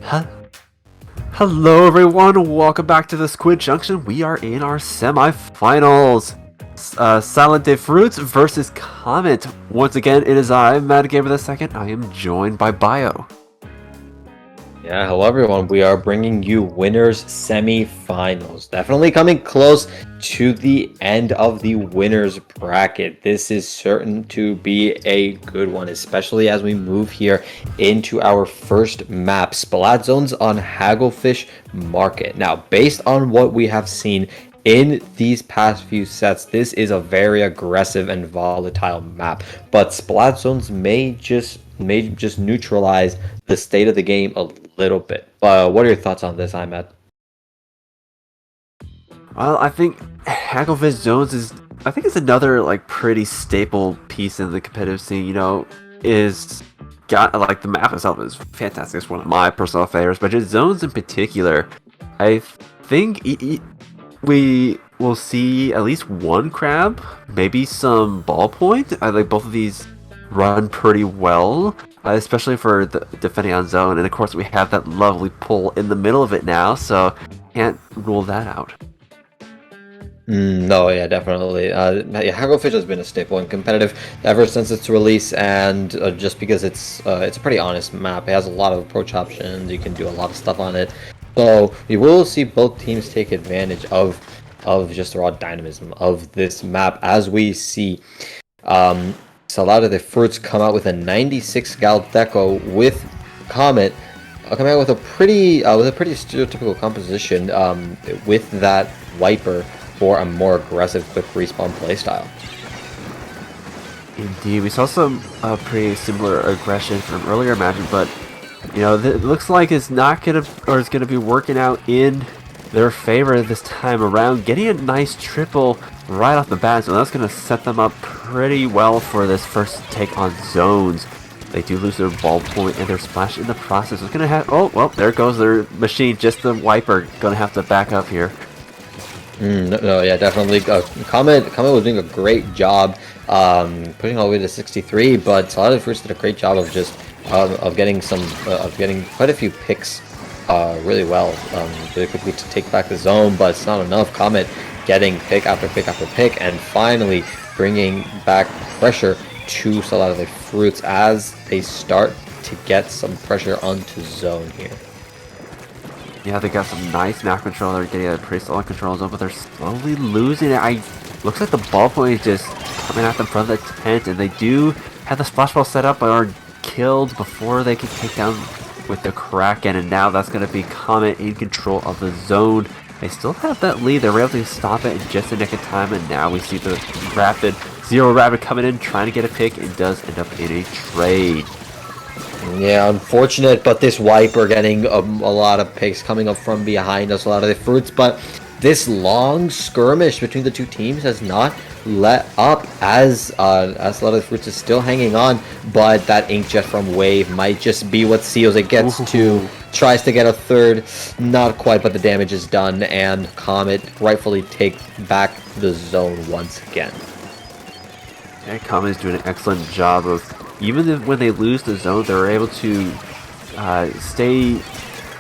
Huh? Hello everyone, welcome back to the Squid Junction. We are in our semi-finals. Salade Fruits versus Comet. Once again, it is I, Matt Gamer II. I am joined by Bio. Yeah, hello everyone. We are bringing you winners semi-finals. Definitely coming close to the end of the winners bracket. This is certain to be a good one, especially as we move here into our first map, Splat Zones on Hagglefish Market. Now, based on what we have seen in these past few sets, this is a very aggressive and volatile map, but Splat Zones may just neutralize the state of the game a little bit. What are your thoughts on this, Ahmed? Well, I think Hagglefish Zones is, I think it's another pretty staple piece in the competitive scene. Is got the map itself is fantastic. It's one of my personal favorites, but just zones in particular, I think we will see at least one crab, maybe some ballpoint. I think both of these run pretty well, especially for the defending on zone. And of course, we have that lovely pull in the middle of it now, so can't rule that out. No, yeah, definitely. Yeah, Hagglefish has been a staple and competitive ever since its release, and just because it's a pretty honest map. It has a lot of approach options. You can do a lot of stuff on it. So we will see both teams take advantage of just the raw dynamism of this map, as we see Salade the Fruits come out with a 96 Gal Deco with Comet coming out with a pretty stereotypical composition with that wiper for a more aggressive quick respawn playstyle. Indeed, we saw some pretty similar aggression from earlier matches, but it looks like it's not it's gonna be working out in their favor this time around. Getting a nice triple right off the bat, so that's gonna set them up pretty well for this first take on zones. They do lose their ball point and their splash in the process. It's gonna have, oh well, there goes their machine. Just the wiper gonna have to back up here. No, yeah, definitely. Comet was doing a great job putting all the way to 63, but Salade Fruits did a great job of just of getting quite a few picks really well, really quickly to take back the zone, but it's not enough. Comet getting pick after pick after pick, and finally bringing back pressure to Salade Fruits as they start to get some pressure onto zone here. Yeah, they got some nice map control. They're getting a pretty solid control zone, but they're slowly losing it. Looks like the ballpoint is just coming at them from the tent, and they do have the splash ball set up, but are killed before they can take down with the Kraken, and now that's going to be Comet in control of the zone. They still have that lead. They were able to stop it in just the nick of time, and now we see the Zero Rabbit coming in, trying to get a pick, and does end up in a trade. Yeah, unfortunate, but this wiper getting a lot of picks coming up from behind us, a lot of the Fruits, but this long skirmish between the two teams has not let up as a lot of the Fruits is still hanging on, but that inkjet from Wave might just be what seals it. Tries to get a third, not quite, but the damage is done, and Comet rightfully takes back the zone once again. Yeah, Comet is doing an excellent job of, even when they lose the zone, they're able to stay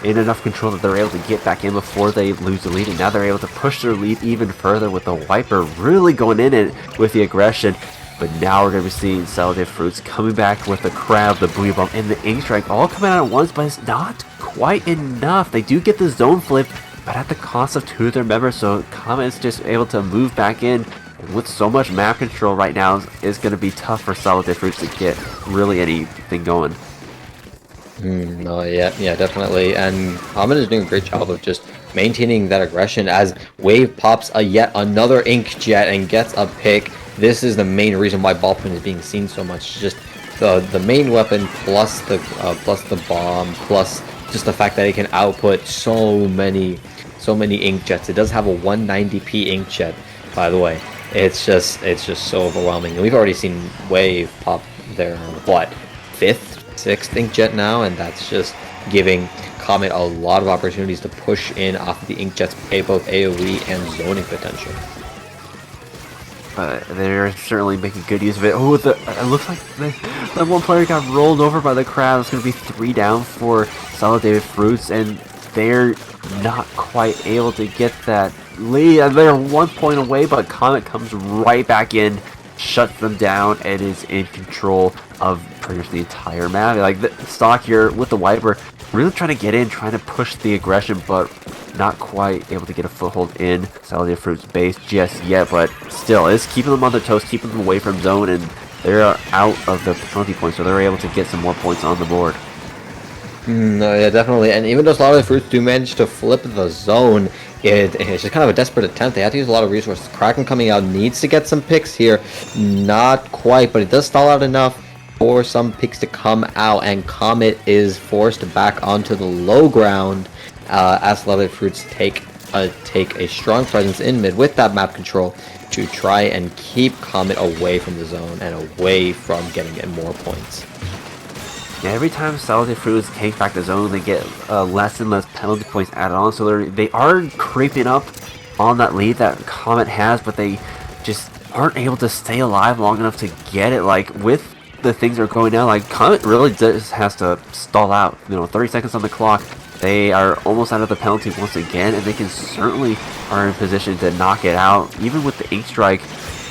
in enough control that they're able to get back in before they lose the lead, and now they're able to push their lead even further with the wiper really going in it with the aggression. But now we're going to be seeing Salade Fruits coming back with the crab, the Booyah Bomb, and the Ink Strike all coming out at once, but it's not quite enough. They do get the zone flip, but at the cost of two of their members, so Comet is just able to move back in. And with so much map control right now, it's going to be tough for Salade Fruits to get really anything going. No, yeah, definitely. And Comet is doing a great job of just maintaining that aggression as Wave pops yet another Inkjet and gets a pick. This is the main reason why Ballpoint is being seen so much. Just the main weapon plus the bomb plus just the fact that it can output so many Inkjets. It does have a 190p Inkjet, by the way. It's just so overwhelming. And we've already seen Wave pop their fifth, sixth Inkjet now, and that's just giving Comet a lot of opportunities to push in off the Inkjet's both AoE and zoning potential. but they're certainly making good use of it. Oh, it looks like the one player got rolled over by the crab. It's going to be 3 down for Salade Fruits, and they're not quite able to get that lead. They're 1 point away, but Comet comes right back in, shuts them down, and is in control of pretty much the entire map. Like, the Stock here with the Wiper, really trying to get in, trying to push the aggression, but not quite able to get a foothold in Salade Fruit's base just yet, but still, it's keeping them on their toes, keeping them away from zone, and they're out of the penalty points, so they're able to get some more points on the board. No, yeah, definitely. And even though Salade Fruits do manage to flip the zone, it's just kind of a desperate attempt. They have to use a lot of resources. Kraken coming out needs to get some picks here. Not quite, but it does stall out enough for some picks to come out, and Comet is forced back onto the low ground as Salade Fruits take a strong presence in mid with that map control to try and keep Comet away from the zone and away from getting in more points. Yeah, every time Salade Fruits take back the zone, they get less and less penalty points added on, so they are creeping up on that lead that Comet has, but they just aren't able to stay alive long enough to get it. Like, with the things that are going down, like, Comet really just has to stall out. 30 seconds on the clock. They are almost out of the penalty once again, and they can certainly are in position to knock it out. Even with the Ink Strike,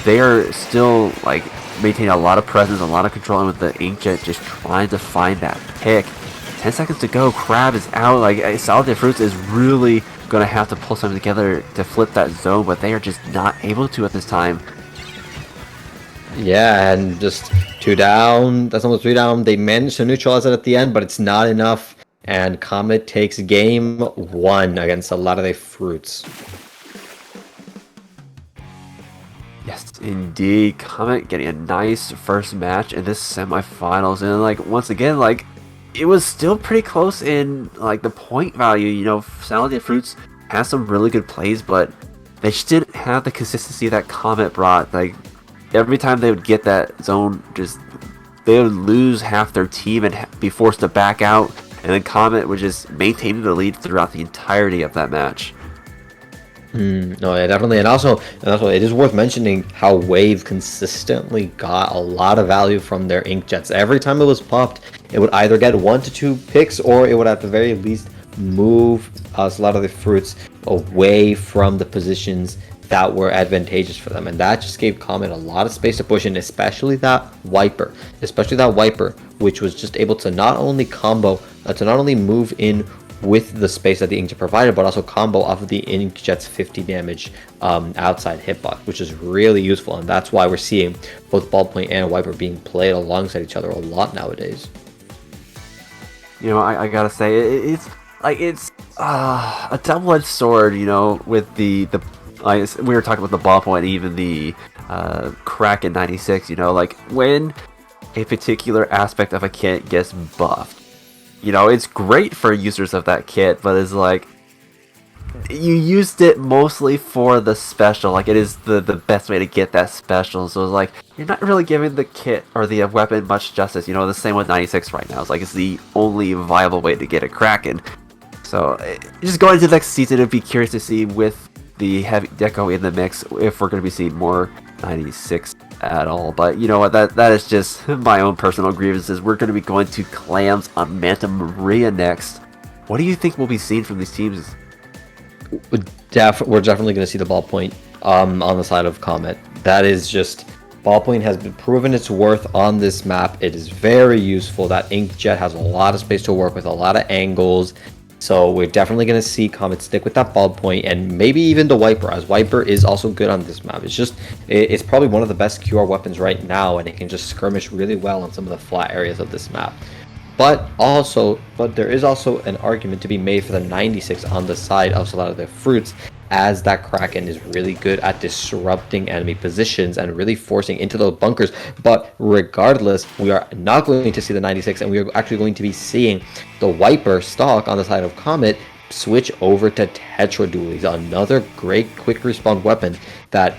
they are still, like, maintaining a lot of presence, a lot of control, and with the Inkjet just trying to find that pick. 10 seconds to go, Crab is out. Like, Salade Fruits is really going to have to pull something together to flip that zone, but they are just not able to at this time. Yeah, and just 2 down, that's almost 3 down. They managed to neutralize it at the end, but it's not enough. And Comet takes game 1 against Salade Fruits. Yes, indeed. Comet getting a nice first match in this semifinals, and like once again, like it was still pretty close in like the point value. Salade Fruits has some really good plays, but they just didn't have the consistency that Comet brought. Like every time they would get that zone, just they would lose half their team and be forced to back out. And then Comet would just maintain the lead throughout the entirety of that match. No, yeah, definitely. And also, it is worth mentioning how Wave consistently got a lot of value from their Inkjets. Every time it was popped, it would either get 1 to 2 picks, or it would at the very least move Salade Fruits away from the positions that were advantageous for them, and that just gave Comet a lot of space to push in, especially that Wiper, which was just able to not only move in with the space that the Inkjet provided, but also combo off of the Inkjet's 50 damage outside hitbox, which is really useful, and that's why we're seeing both Ballpoint and Wiper being played alongside each other a lot nowadays. I gotta say, it's a double-edged sword, with the we were talking about the Ballpoint and even the Kraken 96, like when a particular aspect of a kit gets buffed, it's great for users of that kit, but it's like you used it mostly for the special. Like it is the best way to get that special, so it's like you're not really giving the kit or the weapon much justice. The same with 96 right now. It's like it's the only viable way to get a Kraken. So just going into next season, I'd be curious to see with the heavy deco in the mix if we're going to be seeing more 96 at all. But you know what, that is just my own personal grievances. We're going to be going to Clams on Manta Maria next. What do you think we'll be seeing from these teams? We're definitely going to see the Ballpoint on the side of Comet. That is just, Ballpoint has been proven its worth on this map. It is very useful. That Inkjet has a lot of space to work with, a lot of angles. So we're definitely going to see Comet stick with that Ballpoint, and maybe even the Wiper, as Wiper is also good on this map. It's probably one of the best QR weapons right now, and it can just skirmish really well on some of the flat areas of this map. But there is also an argument to be made for the 96 on the side of Salade Fruits, as that Kraken is really good at disrupting enemy positions and really forcing into those bunkers. But regardless, we are not going to see the 96, and we are actually going to be seeing the Wiper stock on the side of Comet switch over to Tetra Dualies, another great quick respawn weapon that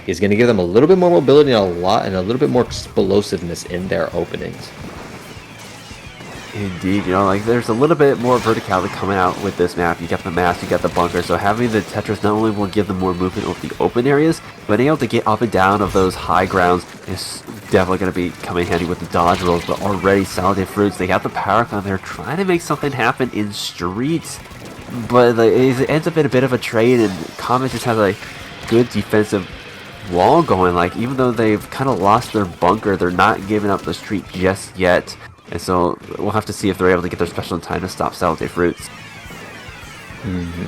is going to give them a little bit more mobility and a little bit more explosiveness in their openings. Indeed, you know, like there's a little bit more verticality coming out with this map. You got the mass, you got the bunker, so having the Tetris not only will give them more movement over the open areas, but being able to get up and down of those high grounds is definitely going to be coming handy with the dodge rolls. But already Salade Fruits, they got the power climb. They're trying to make something happen in streets, but it ends up in a bit of a trade, and Comet just has a good defensive wall going. Like, even though they've kind of lost their bunker, they're not giving up the street just yet. And so we'll have to see if they're able to get their special in time to stop Salade Fruits.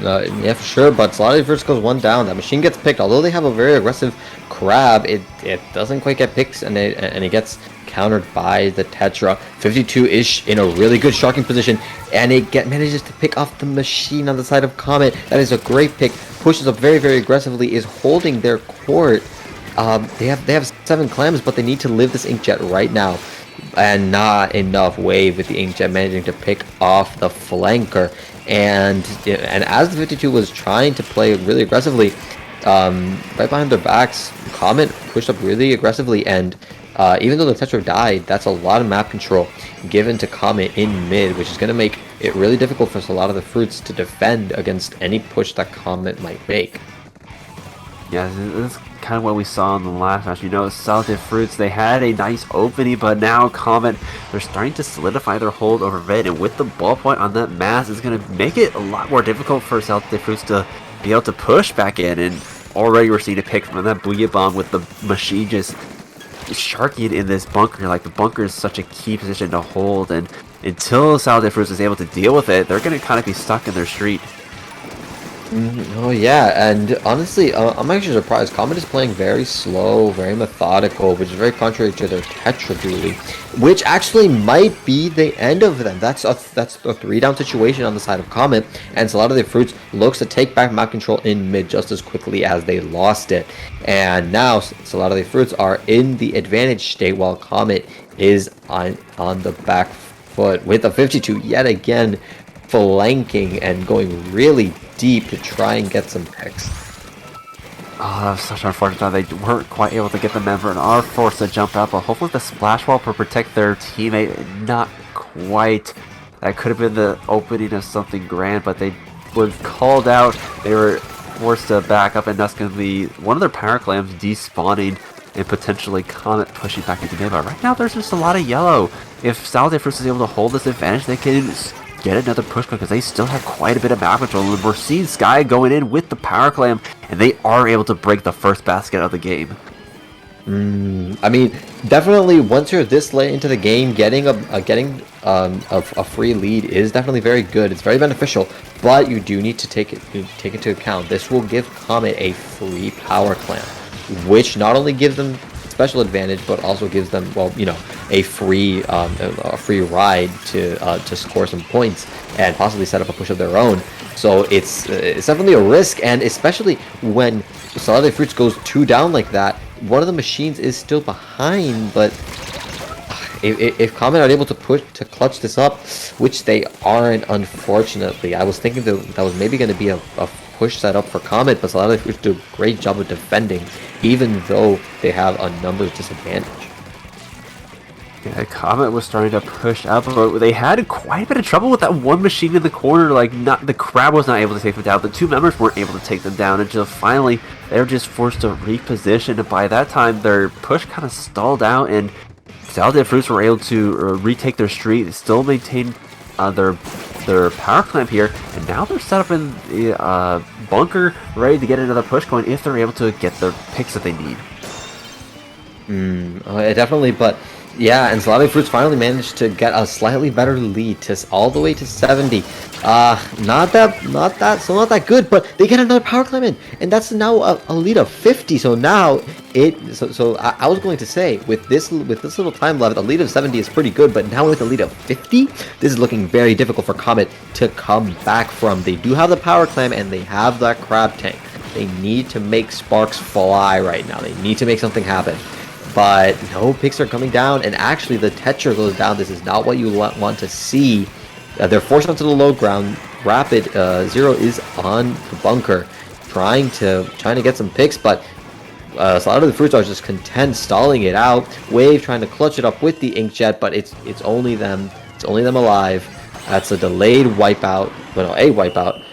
Yeah, for sure, but Salade Fruits goes one down. That machine gets picked. Although they have a very aggressive crab, it doesn't quite get picked, and it gets countered by the Tetra. 52-ish in a really good sharking position, and it manages to pick off the machine on the side of Comet. That is a great pick. Pushes up very, very aggressively, is holding their court. They have 7 clams, but they need to live this inkjet right now. And not enough. Wave with the inkjet managing to pick off the flanker, and as the 52 was trying to play really aggressively, right behind their backs, Comet pushed up really aggressively, and even though the Tetra died, that's a lot of map control given to Comet in mid, which is going to make it really difficult for a lot of the Fruits to defend against any push that Comet might make. Yeah, this is kind of what we saw in the last match. You know, Salade Fruits, they had a nice opening, but now Comet, they're starting to solidify their hold over mid, and with the ballpoint on that mass, is going to make it a lot more difficult for Salade Fruits to be able to push back in, and already we're seeing a pick from that Booyah Bomb with the machine just sharking in this bunker. Like, the bunker is such a key position to hold, and until Salade Fruits is able to deal with it, they're going to kind of be stuck in their street. Oh yeah, and honestly, I'm actually surprised. Comet is playing very slow, very methodical, which is very contrary to their Tetra dually, which actually might be the end of them. That's a 3-down situation on the side of Comet, and Salade Fruits looks to take back map control in mid just as quickly as they lost it. And now Salade Fruits are in the advantage state, while Comet is on the back foot with a 52 yet again, flanking and going really deep to try and get some picks. Oh, that was such unfortunate. They weren't quite able to get the member and are forced to jump out, but hopefully the splash wall will protect their teammate. Not quite. That could have been the opening of something grand, but they were called out. They were forced to back up, and that's going to be one of their power clams despawning and potentially Comet pushing back into mid. But right now there's just a lot of yellow. If Salade Fruits is able to hold this advantage, they can get another push because they still have quite a bit of map control, and we're seeing Sky going in with the power clam, and they are able to break the first basket of the game. I mean, definitely once you're this late into the game, getting a free lead is definitely very good. It's very beneficial, but you do need to take into account this will give Comet a free power clam, which not only gives them special advantage, but also gives them, well, you know, a free ride to score some points and possibly set up a push of their own. So it's definitely a risk, and especially when Salade Fruits goes 2 down like that, one of the machines is still behind. But if Comet are able to clutch this up, which they aren't, unfortunately. I was thinking that was maybe going to be a push set up for Comet, but Salade Fruits do a great job of defending, even though they have a numbers disadvantage. Yeah, Comet was starting to push up, but they had quite a bit of trouble with that one machine in the corner. Like, the crab was not able to take them down. The 2 members weren't able to take them down until finally they were just forced to reposition. And by that time, their push kind of stalled out, and Salade Fruits were able to retake their street, still maintain their power clamp here, and now they're set up in the bunker, ready to get another push going if they're able to get the picks that they need. Definitely, but yeah, and Salade Fruits finally managed to get a slightly better lead to all the way to 70. Not that good, but they get another power climb in, and that's now a lead of 50. So now I was going to say, with this little time left, a lead of 70 is pretty good, but now with a lead of 50, this is looking very difficult for Comet to come back from. They do have the power climb, and they have that crab tank. They need to make sparks fly right now. They need to make something happen. But no picks are coming down, and actually the Tetra goes down. This is not what you want to see. They're forced onto the low ground. Rapid Zero is on the bunker, trying to get some picks, but a lot of the Fruits are just content stalling it out. Wave trying to clutch it up with the inkjet, but it's only them It's only them alive. That's a delayed wipeout. Well, no, a wipeout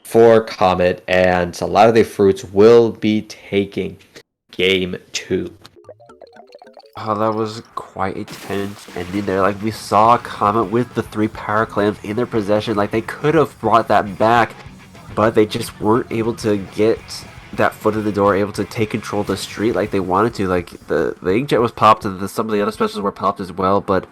for Comet, and Salade Fruits will be taking game 2. Oh, that was quite a tense ending there. Like, we saw Comet with the 3 power clams in their possession. Like, they could have brought that back, but they just weren't able to get that foot in the door, able to take control of the street like they wanted to. Like, the inkjet was popped, and some of the other specials were popped as well, but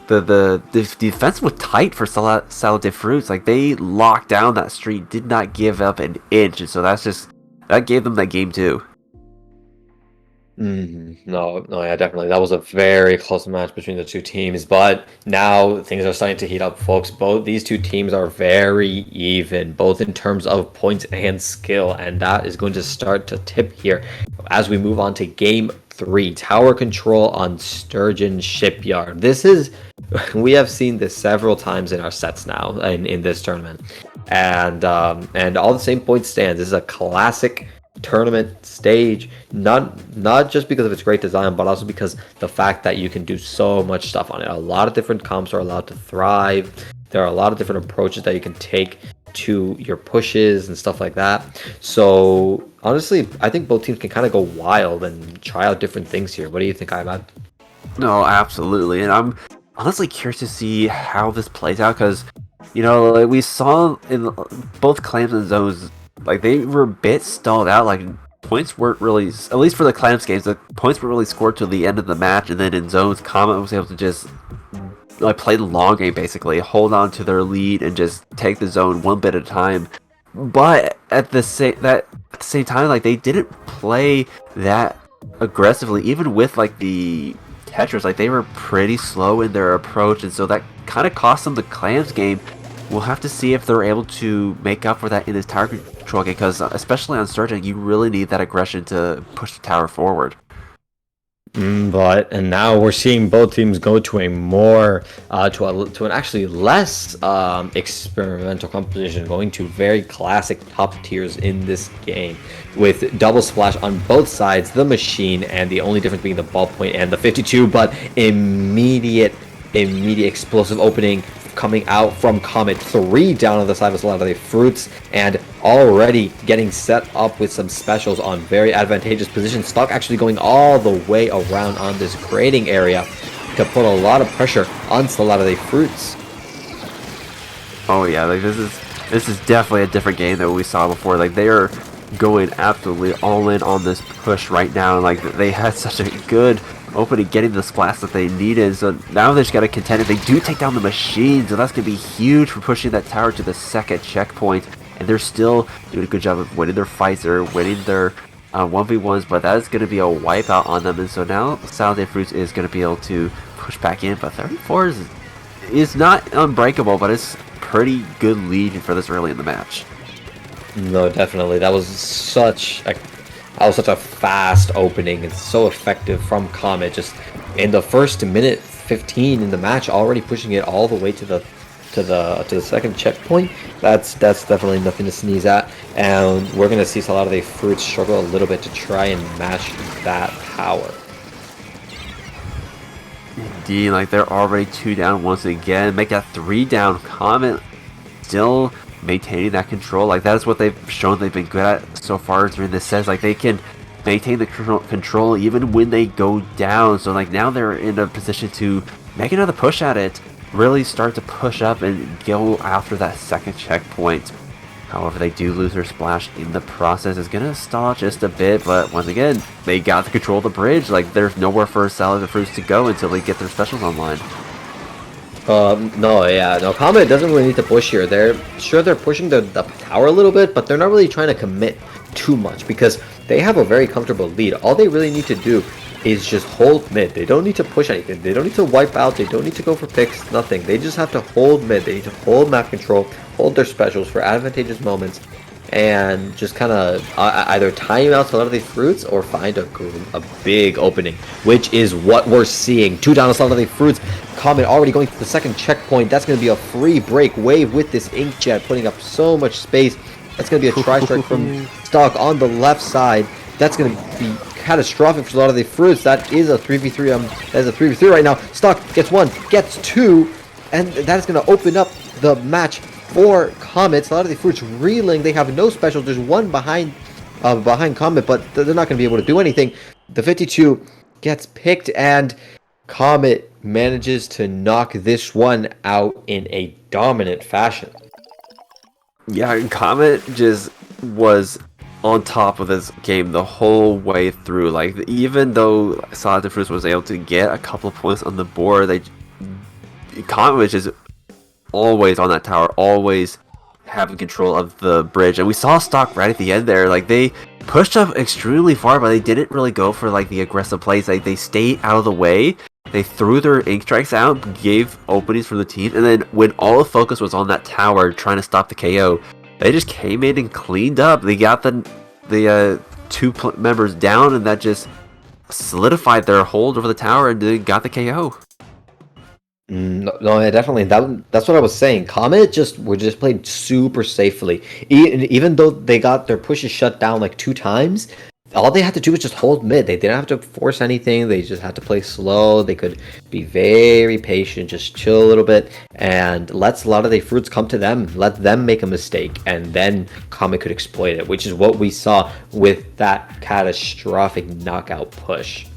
the defense was tight for Salade Fruits. Like, they locked down that street, did not give up an inch, and so that gave them that game too. No, yeah, definitely. That was a very close match between the two teams, but now things are starting to heat up, folks. Both these two teams are very even, both in terms of points and skill, and that is going to start to tip here as we move on to game 3, tower control on Sturgeon Shipyard. We have seen this several times in our sets now in this tournament, and all the same points stand. This is a classic tournament stage, not just because of its great design, but also because the fact that you can do so much stuff on it. A lot of different comps are allowed to thrive. There are a lot of different approaches that you can take to your pushes and stuff like that. So honestly, I think both teams can kind of go wild and try out different things here. What do you think, Ivan? No, absolutely, and I'm honestly curious to see how this plays out, because like we saw in both clams and zones, like they were a bit stalled out. Like, points weren't really, at least for the clams games, the points were really scored to the end of the match, and then in zones, Comet was able to just like play the long game, basically hold on to their lead and just take the zone one bit at a time. But at the same time, like, they didn't play that aggressively, even with like the Tetris. Like, they were pretty slow in their approach, and so that kind of cost them the clams game. We'll have to see if they're able to make up for that in this tower control game, because especially on Sturgeon, you really need that aggression to push the tower forward. And now we're seeing both teams go to a more to an actually less experimental composition, going to very classic top tiers in this game, with double splash on both sides, the machine, and the only difference being the ballpoint and the 52, but immediate explosive opening coming out from Comet. 3 down on the side of Salade Fruits, and already getting set up with some specials on very advantageous positions. Stock actually going all the way around on this grading area to put a lot of pressure on Salade Fruits. Oh yeah, like this is definitely a different game than we saw before. Like, they are going absolutely all in on this push right now, and like they had such a good opening, getting the splash that they needed. So now they just got to contend it. They do take down the machine, so that's going to be huge for pushing that tower to the second checkpoint. And they're still doing a good job of winning their fights. They're winning their 1v1s, but that is going to be a wipeout on them. And so now Salade Fruits is going to be able to push back in. But 34 is not unbreakable, but it's pretty good lead for this early in the match. No, definitely. That was such a fast opening and so effective from Comet. Just in the first minute 15 in the match, already pushing it all the way to the second checkpoint. That's definitely nothing to sneeze at. And we're gonna see Salade Fruits struggle a little bit to try and match that power. Indeed, like, they're already 2 down once again. Make that 3 down. Comet still maintaining that control. Like, that's what they've shown they've been good at so far during this set. Like, they can maintain the control even when they go down. So like, now they're in a position to make another push at it, really start to push up and go after that second checkpoint. However, they do lose their splash in the process. It's gonna stall just a bit, but once again, they got to control the bridge. Like, there's nowhere for Salade Fruits to go until they get their specials online. No, Comet doesn't really need to push here. They're pushing the tower a little bit, but they're not really trying to commit too much because they have a very comfortable lead. All they really need to do is just hold mid. They don't need to push anything. They don't need to wipe out. They don't need to go for picks. Nothing. They just have to hold mid. They need to hold map control, hold their specials for advantageous moments, and just kind of either time out Salade Fruits or find a big opening, which is what we're seeing. 2 down on Salade Fruits. Comet already going to the second checkpoint. That's going to be a free break wave with this inkjet, putting up so much space. That's going to be a tri-strike from Stock on the left side. That's going to be catastrophic for Salade Fruits. That is a 3v3. That is a 3v3 right now. Stock gets 1, gets 2. and that is going to open up the match for Comet. A lot of the Fruits reeling. They have no specials. There's one behind Comet, but they're not going to be able to do anything. The 52 gets picked, and Comet manages to knock this one out in a dominant fashion. Yeah, and Comet just was on top of this game the whole way through. Like, even though Salade was able to get a couple of points on the board, Comet was just always on that tower, always having control of the bridge. And we saw stock right at the end there. Like, they pushed up extremely far, but they didn't really go for like the aggressive plays. Like, they stayed out of the way. They threw their ink strikes out, gave openings for the team, and then when all the focus was on that tower trying to stop the KO, they just came in and cleaned up. They got the two members down, and that just solidified their hold over the tower, and they got the KO. No, yeah, definitely. That's what I was saying. Comet were just played super safely. Even though they got their pushes shut down like 2 times, all they had to do was just hold mid. They didn't have to force anything. They just had to play slow. They could be very patient, just chill a little bit, and let a lot of the Fruits come to them. Let them make a mistake, and then Comet could exploit it, which is what we saw with that catastrophic knockout push.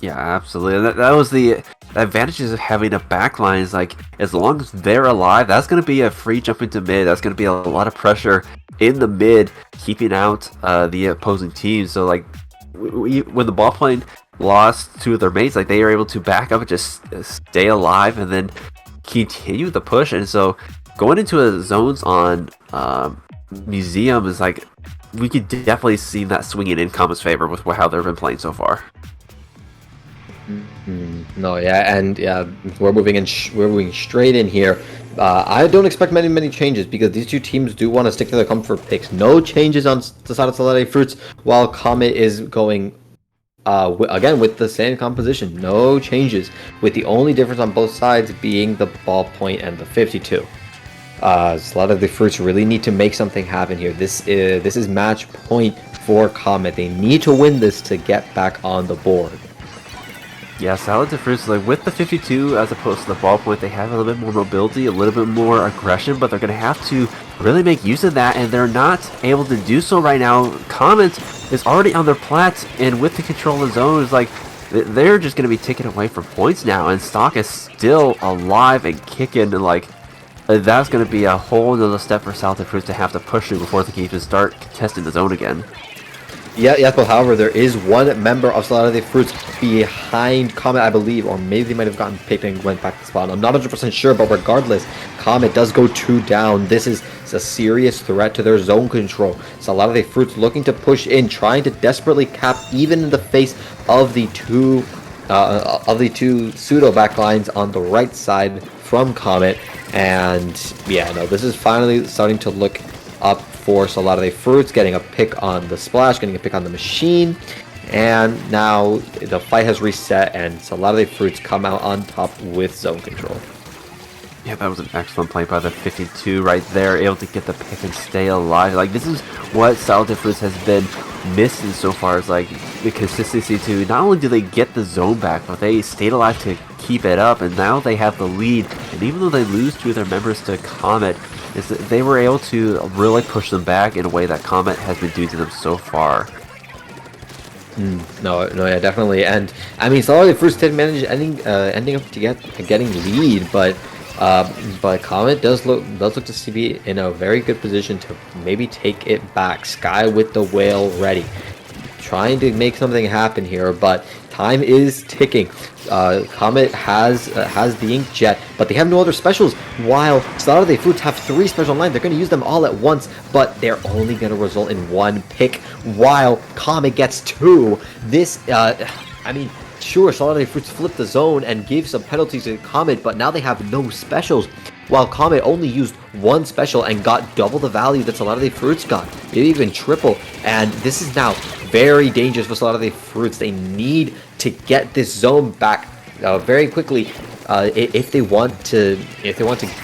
Yeah, absolutely. That was the advantages of having a backline. Is like, as long as they're alive, that's going to be a free jump into mid. That's going to be a lot of pressure in the mid, keeping out the opposing team. So like, when the ball plane lost 2 of their mates, like, they were able to back up and just stay alive and then continue the push. And so going into a zones on Museum is like, we could definitely see that swinging in Comet's favor with how they've been playing so far. No, yeah, and yeah, we're moving straight in here. I don't expect many changes because these two teams do want to stick to their comfort picks. No changes on the side of Salade Fruits, while Comet is going again with the same composition. No changes, with the only difference on both sides being the ballpoint and the 52. Salade Fruits really need to make something happen here. This is match point for Comet. They need to win this to get back on the board. Yeah, Salade Fruits, like, with the 52 as opposed to the ballpoint, they have a little bit more mobility, a little bit more aggression, but they're going to have to really make use of that, and they're not able to do so right now. Comet is already on their plat, and with the control of the zone, it's like, they're just going to be taken away from points now, and Stock is still alive and kicking, and like, that's going to be a whole another step for Salade Fruits to have to push through before they can even start contesting the zone again. Yeah, but however, there is one member of Salade Fruits behind Comet, I believe, or maybe they might have gotten picked and went back to spawn. I'm not 100% sure, but regardless, Comet does go 2 down. This is a serious threat to their zone control. Salade Fruits looking to push in, trying to desperately cap, even in the face of the two pseudo backlines on the right side from Comet. And yeah, no, this is finally starting to look up for Salade Fruits, getting a pick on the splash, getting a pick on the machine, and now the fight has reset and Salade Fruits come out on top with zone control. Yeah, that was an excellent play by the 52 right there, able to get the pick and stay alive. Like, this is what Salade Fruits has been missing so far, is like the consistency to not only do they get the zone back, but they stayed alive to keep it up, and now they have the lead. And even though they lose 2 of their members to Comet, is that they were able to really push them back in a way that Comet has been doing to them so far. No, yeah, definitely. And I mean, Salade Fruits did manage ending up to getting lead, but Comet does look to be in a very good position to maybe take it back. Sky with the whale ready, trying to make something happen here, but time is ticking. Comet has the ink jet, but they have no other specials, while Salade Fruits have 3 special lines. They're going to use them all at once, but they're only going to result in 1 pick, while Comet gets 2. This, I mean, sure, Salade Fruits flipped the zone and gave some penalties to Comet, but now they have no specials, while Comet only used 1 special and got double the value that Salade Fruits got, maybe even triple. And this is now very dangerous for Salade Fruits. They need to get this zone back very quickly if they want to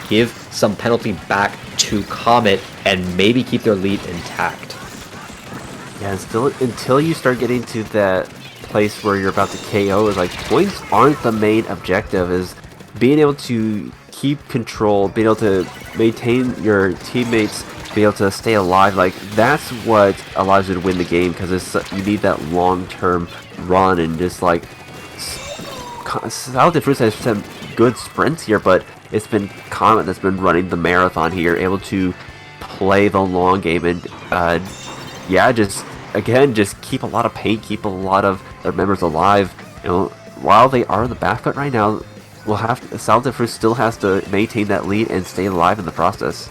give some penalty back to Comet and maybe keep their lead intact. Yeah, and still, until you start getting to that place where you're about to KO, is like, points aren't the main objective. Is being able to keep control, being able to maintain your teammates, be able to stay alive, like that's what allows you to win the game, because you need that long-term run. And just like Salade Fruits has some good sprints here, but it's been Comet that's been running the marathon here, able to play the long game. And yeah, just keep a lot of paint, keep a lot of their members alive. You know, while they are in the back foot right now, Salade Fruits still has to maintain that lead and stay alive in the process.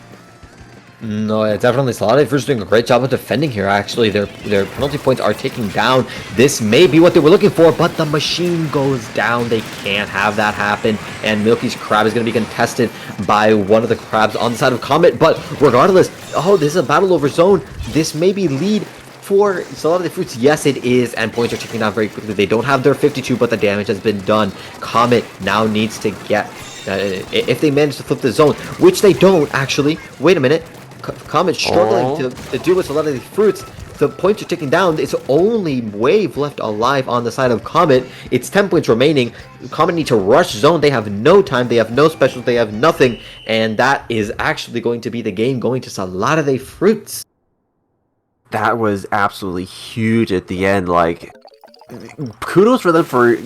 No, yeah, definitely. Salade Fruits doing a great job of defending here, actually. Their penalty points are taking down. This may be what they were looking for, but the machine goes down. They can't have that happen. And Milky's crab is going to be contested by one of the crabs on the side of Comet. But regardless, this is a battle over zone. This may be lead for Salade Fruits. Yes, it is. And points are ticking down very quickly. They don't have their 52, but the damage has been done. Comet now needs to get... if they manage to flip the zone, which they don't, actually. Wait a minute. Comet struggling to deal with Salade Fruits. The points are ticking down. It's only Wave left alive on the side of Comet. It's 10 points remaining. Comet need to rush zone. They have no time. They have no specials. They have nothing. And that is actually going to be the game going to Salade Fruits. That was absolutely huge at the end. Like, kudos for them for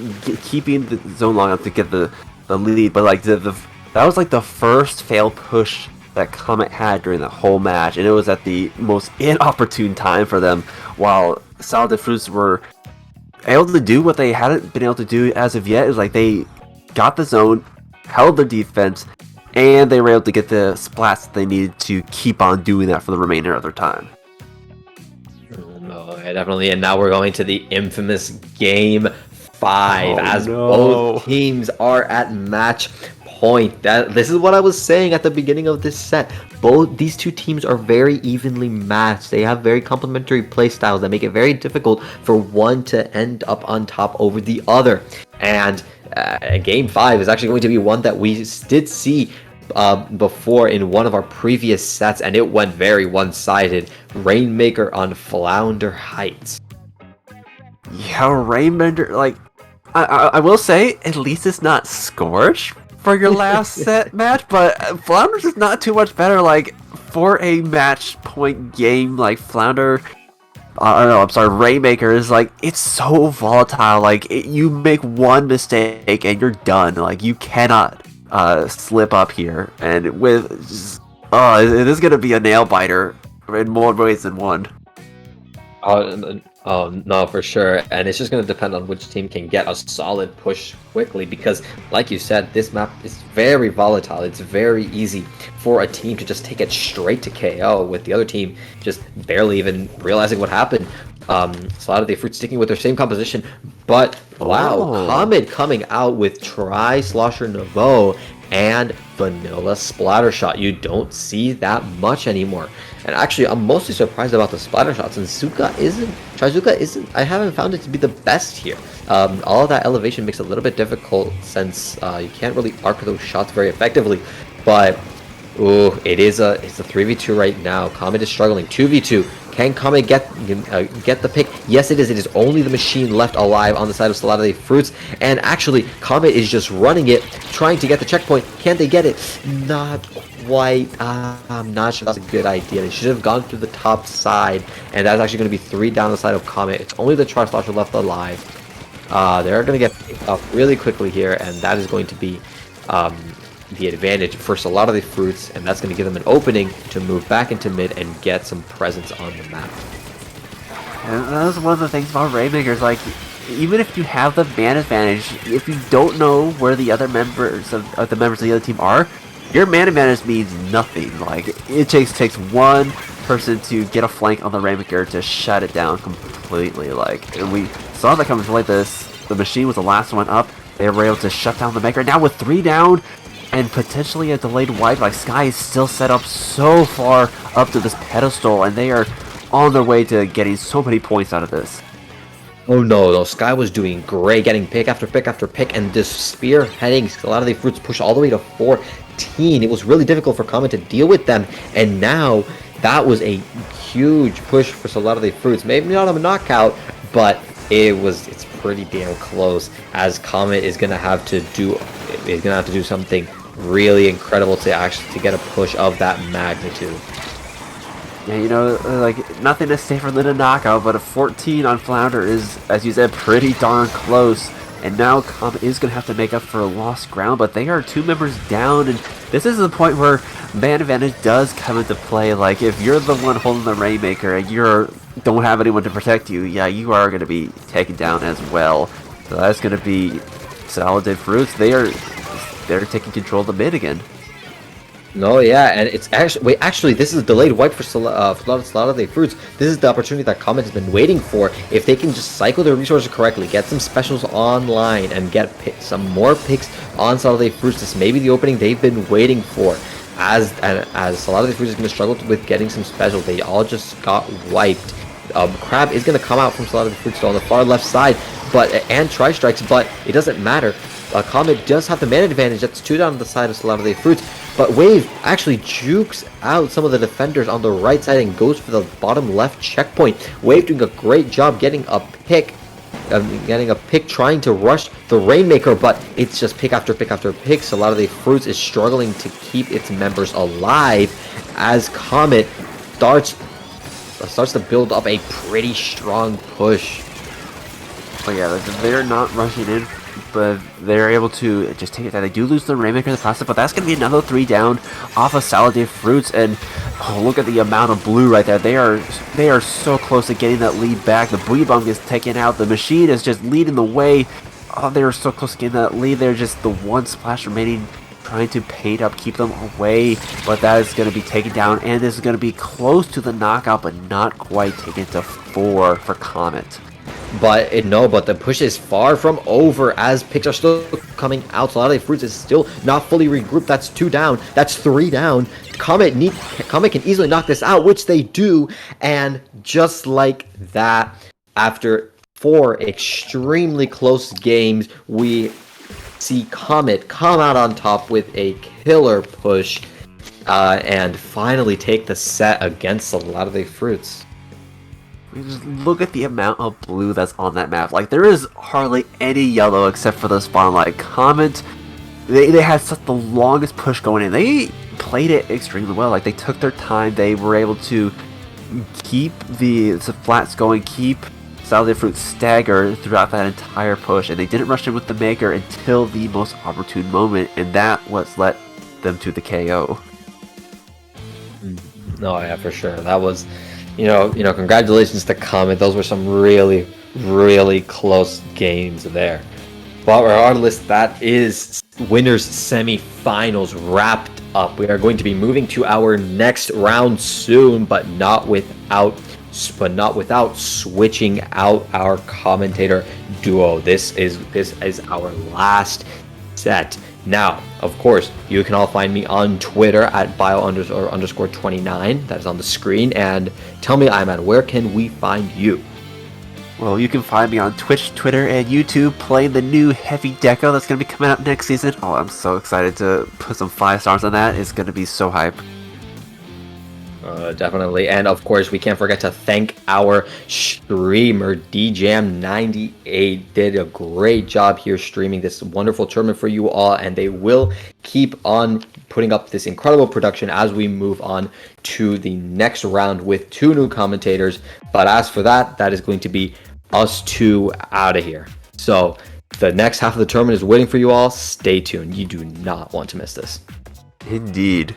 keeping the zone long enough to get the lead. But like that was like the first failed push that Comet had during the whole match, and it was at the most inopportune time for them, while Salade Fruits were able to do what they hadn't been able to do as of yet. It was like they got the zone, held their defense, and they were able to get the splats that they needed to keep on doing that for the remainder of their time. No, yeah, definitely. And now we're going to the infamous Game 5, both teams are at match point. This is what I was saying at the beginning of this set. These two teams are very evenly matched. They have very complementary play styles that make it very difficult for one to end up on top over the other. And Game 5 is actually going to be one that we did see before in one of our previous sets, and it went very one-sided. Rainmaker on Flounder Heights. Yeah, Rainmaker, like, I will say, at least it's not Scorch for your last set match, but Flounder's is not too much better. Like, for a match point game, like Flounder, Rainmaker is like, it's so volatile. Like, you make one mistake and you're done. Like, you cannot slip up here. And it is gonna be a nail biter in more ways than one. Oh, no, for sure. And it's just going to depend on which team can get a solid push quickly, because, like you said, this map is very volatile. It's very easy for a team to just take it straight to KO, with the other team just barely even realizing what happened. Salade Fruit sticking with their same composition, but wow, Comet coming out with Tri-Slosher Nouveau and Vanilla Splatter Shot. You don't see that much anymore. And actually, I'm mostly surprised about the splatter shots, and Trizuka isn't, I haven't found it to be the best here. All of that elevation makes it a little bit difficult, since you can't really arc those shots very effectively. But, it's a 3v2 right now. Comet is struggling. 2v2. Can Comet get the pick? Yes, it is. It is only the machine left alive on the side of Salade Fruits. And actually, Comet is just running it, trying to get the checkpoint. Can they get it? Not quite. I'm not sure that's a good idea. They should have gone through the top side. And that's actually going to be 3 down the side of Comet. It's only the Tri-Slosher left alive. They're going to get picked up really quickly here. And that is going to be the advantage for a lot of the Fruits, and that's going to give them an opening to move back into mid and get some presence on the map. And that's one of the things about Rainmakers, like, even if you have the man advantage, if you don't know where the other members of the other team are, your man advantage means nothing. Like, it takes one person to get a flank on the Rainmaker to shut it down completely. Like, and we saw that coming like this. The machine was the last one up. They were able to shut down the Maker. Now with 3 down, and potentially a delayed wipe, like Sky is still set up so far up to this pedestal, and they are on their way to getting so many points out of this. Oh no, Sky was doing great, getting pick after pick after pick, and this spearheading a lot of the Fruits push all the way to 14. It was really difficult for Comet to deal with them, and now that was a huge push for a lot of the Fruits. Maybe not a knockout, but it's pretty damn close, as Comet is gonna have to do something really incredible to actually to get a push of that magnitude. Yeah, you know, like, nothing is safer than a knockout, but a 14 on Flounder is, as you said, pretty darn close. And now Comet is going to have to make up for lost ground, but they are 2 members down, and this is the point where man advantage does come into play. Like, if you're the one holding the Rainmaker and you don't have anyone to protect you, yeah, you are going to be taken down as well. So that's going to be Salade Fruits. They're taking control of the mid again. No, yeah, and it's actually, this is a delayed wipe for Salade Fruits. This is the opportunity that Comet has been waiting for. If they can just cycle their resources correctly, get some specials online, and get some more picks on Salade Fruits, this may be the opening they've been waiting for. As Salade Fruits is going to struggle with getting some specials, they all just got wiped. Crab is going to come out from Salade Fruits on the far left side, and Tri-Strikes, but it doesn't matter. Comet does have the mana advantage. That's 2 down on the side of Salade Fruits. But Wave actually jukes out some of the defenders on the right side and goes for the bottom left checkpoint. Wave doing a great job getting a pick, trying to rush the Rainmaker, but it's just pick after pick after pick. Salade Fruits is struggling to keep its members alive as Comet starts to build up a pretty strong push. But yeah, they're not rushing in, but they're able to just take it down. They do lose the Rainmaker in the process, but that's going to be another 3 down off of Salade Fruits. And oh, look at the amount of blue right there. They are so close to getting that lead back. The Buibong is taken out. The machine is just leading the way. Oh, they are so close to getting that lead. They're just the one splash remaining, trying to paint up, keep them away. But that is going to be taken down, and this is going to be close to the knockout, but not quite taken to 4 for Comet. But the push is far from over as picks are still coming out. Salade Fruits is still not fully regrouped. That's 2 down. That's 3 down. Comet can easily knock this out, which they do. And just like that, after 4 extremely close games, we see Comet come out on top with a killer push and finally take the set against Salade Fruits. Just look at the amount of blue that's on that map. Like, there is hardly any yellow except for the spawn. Like, Comet, they had such the longest push going in. They played it extremely well. Like, they took their time. They were able to keep the flats going, keep Salade Fruit stagger throughout that entire push, and they didn't rush in with the Maker until the most opportune moment, and that was led them to the KO. No, yeah, for sure. That was... You know, congratulations to Comet. Those were some really, really close games there. But regardless, that is winners semifinals wrapped up. We are going to be moving to our next round soon, but not without switching out our commentator duo. This is our last set. Now, of course, you can all find me on Twitter at bio_29. That is on the screen. And tell me, Ayman, where can we find you? Well, you can find me on Twitch, Twitter, and YouTube playing the new Heavy Deco that's going to be coming out next season. Oh, I'm so excited to put some 5 stars on that. It's going to be so hype. Definitely. And of course, we can't forget to thank our streamer, DJam98. Did a great job here streaming this wonderful tournament for you all, and they will keep on putting up this incredible production as we move on to the next round with 2 new commentators. But as for that is going to be us 2 out of here. So the next half of the tournament is waiting for you all. Stay tuned. You do not want to miss this. Indeed.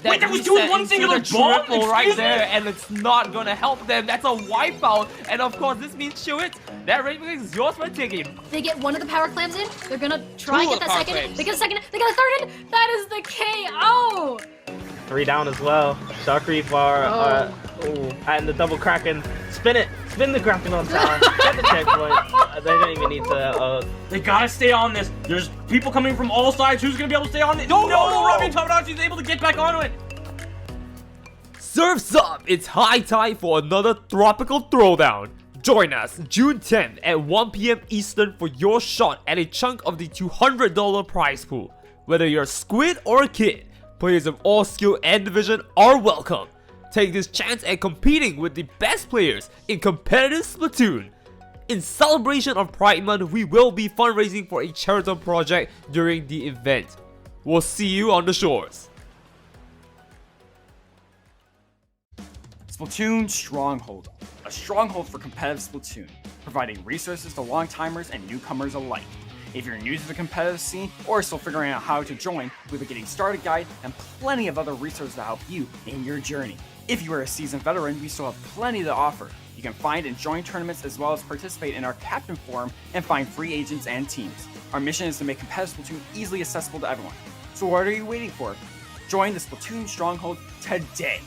Wait, that was doing one singular bomb? right Excuse me? there, and it's not gonna help them. That's a wipeout, and of course this means Chewit, that Rainbow Egg is yours for the taking. They get one of the power clams in. They're gonna try and Two get of that the second. power clams. They get a second. They get a third in. That is the KO. 3 down as well. Shock Reef are and the double Kraken. Spin it. Spin the Kraken on tower. Get the checkpoint. They don't even need to. They gotta stay on this. There's people coming from all sides. Who's gonna be able to stay on it? No, Robbie Tomodachi is able to get back onto it. Surf's up! It's high time for another Tropical Throwdown. Join us June 10th at 1 p.m. Eastern for your shot at a chunk of the $200 prize pool. Whether you're a squid or a kid, players of all skill and division are welcome. Take this chance at competing with the best players in competitive Splatoon. In celebration of Pride Month, we will be fundraising for a charitable project during the event. We'll see you on the shores. Splatoon Stronghold, a stronghold for competitive Splatoon, providing resources to long-timers and newcomers alike. If you're new to the competitive scene or still figuring out how to join, we have a getting started guide and plenty of other resources to help you in your journey. If you are a seasoned veteran, we still have plenty to offer. You can find and join tournaments as well as participate in our Captain Forum and find free agents and teams. Our mission is to make competitive Splatoon easily accessible to everyone. So what are you waiting for? Join the Splatoon Stronghold today!